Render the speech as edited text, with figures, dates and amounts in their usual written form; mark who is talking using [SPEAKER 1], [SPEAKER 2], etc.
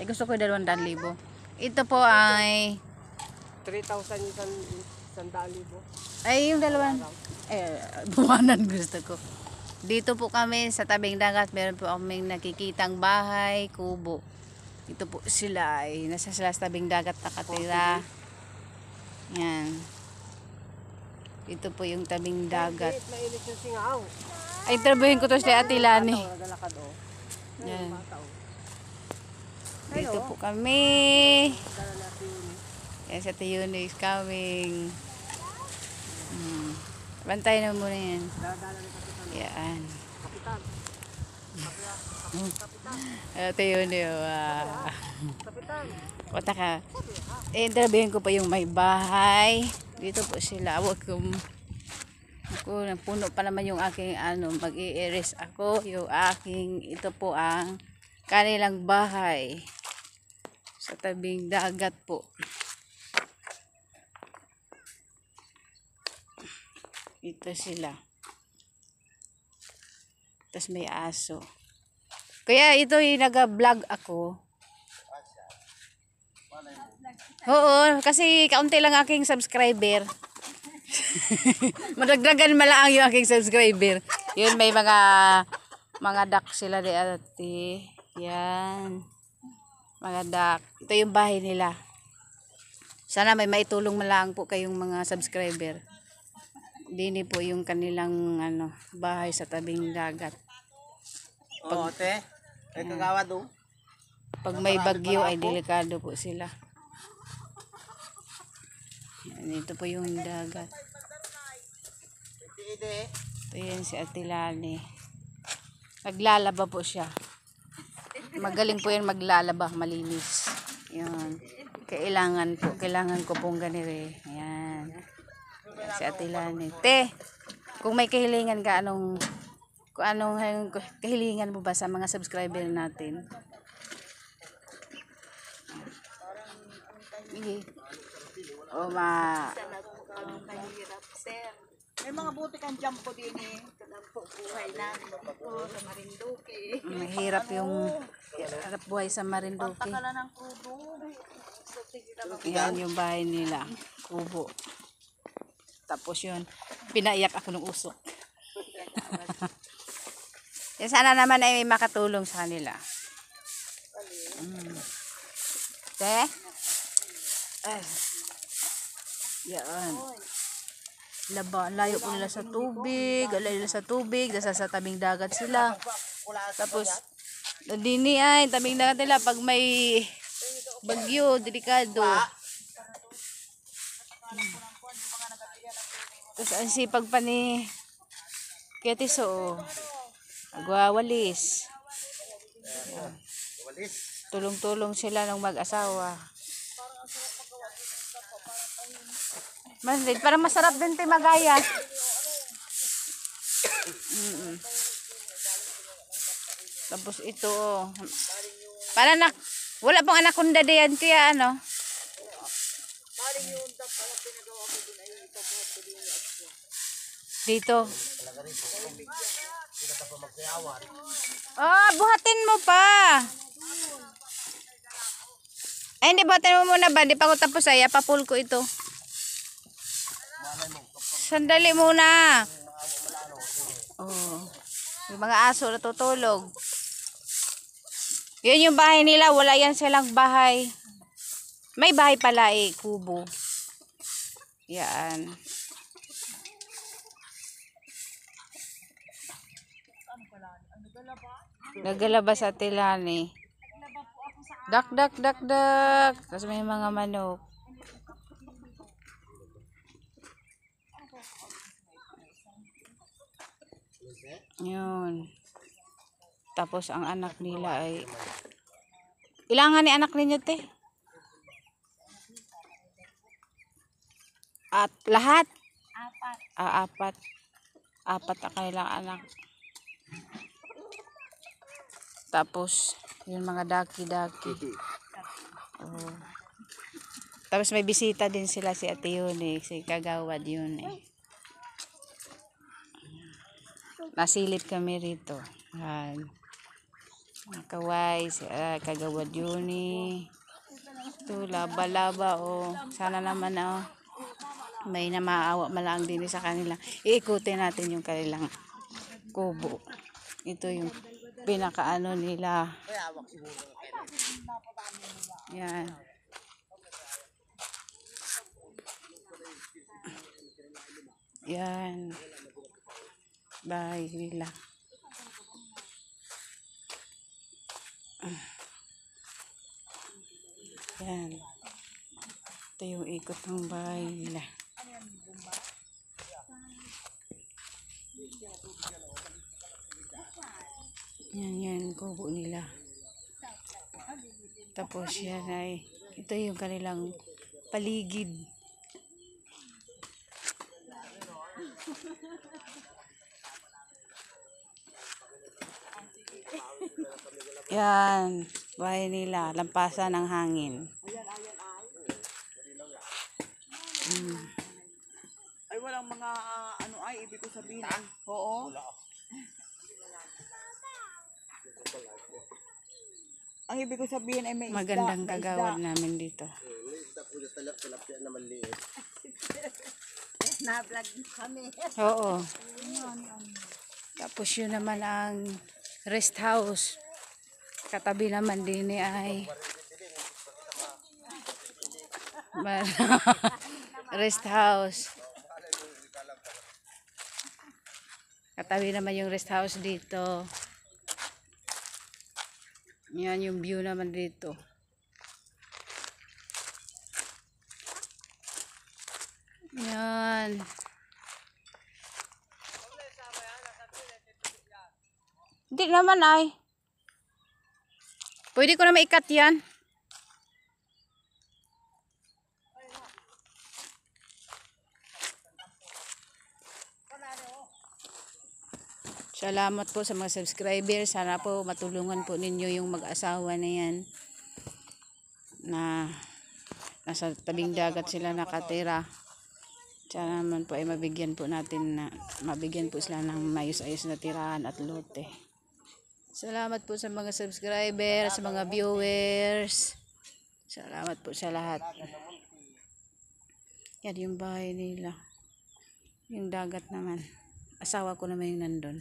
[SPEAKER 1] Ay, gusto ko 200,000. Ito po ay
[SPEAKER 2] 3,000 yung 100,000.
[SPEAKER 1] ay yung dalawan. Buwanan gusto ko. Dito po kami sa tabing dagat, meron po kaming nakikitang bahay, kubo. Ito po sila ay nasa sila sa tabing dagat nakatira. Yan. Ito po yung tabing dagat.
[SPEAKER 2] Mainit yung singaw.
[SPEAKER 1] Ay, interviewin ko to si Ate Lani.
[SPEAKER 2] Nagalakad o.
[SPEAKER 1] Yan. Dito po kami. Yan sa Tiyuni is coming. Bantay na muna yan. Yan.
[SPEAKER 2] Kapitan.
[SPEAKER 1] Ate Yuni.
[SPEAKER 2] Kapitan.
[SPEAKER 1] Punta ka. Interviewin ko pa yung may bahay. Dito po sila. Ako, puno pa naman yung aking mag-i-iris ako. Yung aking, ito po ang kanilang bahay. Sa tabing dagat po. Ito sila. Tapos may aso. Kaya ito yung nag-vlog ako. Oo, kasi kaunti lang aking subscriber. Madagdagan malaang yung aking subscriber. Yun, may mga duck sila di ate. Yan. Mga duck. Ito yung bahay nila. Sana may maitulong malaang po kayong mga subscriber. Dini po yung kanilang bahay sa tabing dagat.
[SPEAKER 2] Oo, te. Ay kagawa do.
[SPEAKER 1] Pag may bagyo ay delikado po sila. Yan, ito po yung dagat. Ito yan si Ate Lani. Naglalaba po siya. Magaling po yan maglalaba, malinis. Yan. Kailangan ko pong ganire. Yan. Si Ate Lani. Te, kung may kahilingan ka, anong kahilingan mo ba sa mga subscriber natin?
[SPEAKER 3] May mga buti kang jumbo din eh. Ito po buhay namin po sa Marinduque.
[SPEAKER 1] Mahirap yung harap buhay sa Marinduque.
[SPEAKER 3] Pagkakalan ng kubo.
[SPEAKER 1] Yan yung bahay nila. Kubo. Tapos yun, pinaiyak ako ng usok. Yan, sana naman ay may makatulong sa kanila. Te? Yan. Layo po nila sa tubig. Alayo nila sa tubig. Nasa sa tabing dagat sila. Tapos, dini ay tabing dagat nila pag may bagyo, delikado. Tapos ang sipag pa ni Ketiso. Agwawalis. Tulong-tulong sila ng mag-asawa. Parang masarap din tayo magaya. Tapos ito. Para wala pong anaconda diyan kaya dito. Buhatin mo pa. Ay, hindi, buhatin mo muna ba? Hindi pa ako tapos ay. Papul ko ito. Sandali muna. Yung mga aso natutulog. Yun yung bahay nila. Wala yan silang bahay. May bahay pala kubo. Yan. Nagalaba sa Tilani. Dak. Tapos may mga manok. Yun. Tapos ang anak nila ay ilangan ni anak ninyo te? At lahat? Apat. Apat ang kanilang anak. Tapos yung mga daki-daki. Tapos may bisita din sila si Ate Yuni, si Kagawad Yuni. Nasilip kami rito. Mga kaway, si Kagawad Yuni. Ito, laba-laba, oh. Sana naman, oh. May na maawa malang din sa kanila. Iikutin natin yung kanilang kubo. Ito yung pinakaano nila. Yan. Yan. Bahay nila. Yan. Ito yung ikot ng bahay nila. Yan kubo nila. Tapos yan ay, ito yung kanilang paligid. Yan, bahay nila, lampasan ng hangin.
[SPEAKER 3] Ay, walang mga ano ay, ibig ko sabihin. Oo. Ang ibig ko sabihin ay may isda.
[SPEAKER 1] Magandang
[SPEAKER 3] may
[SPEAKER 1] kagawad
[SPEAKER 3] isda.
[SPEAKER 1] namin dito.
[SPEAKER 3] Na-vlog kami.
[SPEAKER 1] Oo. Tapos yun naman ang rest house. Katabi naman din ay rest house. Katabi naman yung rest house dito. Yan yung view naman dito. Yan. Hindi naman ay. Pwede ko na maikat yan. Salamat po sa mga subscribers. Sana po matulungan po ninyo yung mag-asawa na yan. Na nasa tabing dagat sila nakatira. Sana naman po ay mabigyan po sila ng mayos-ayos na tirahan at lote. Salamat po sa mga subscribers, sa mga viewers. Salamat po sa lahat. Yan yung bahay nila. Yung dagat naman. Asawa ko naman yung nandun.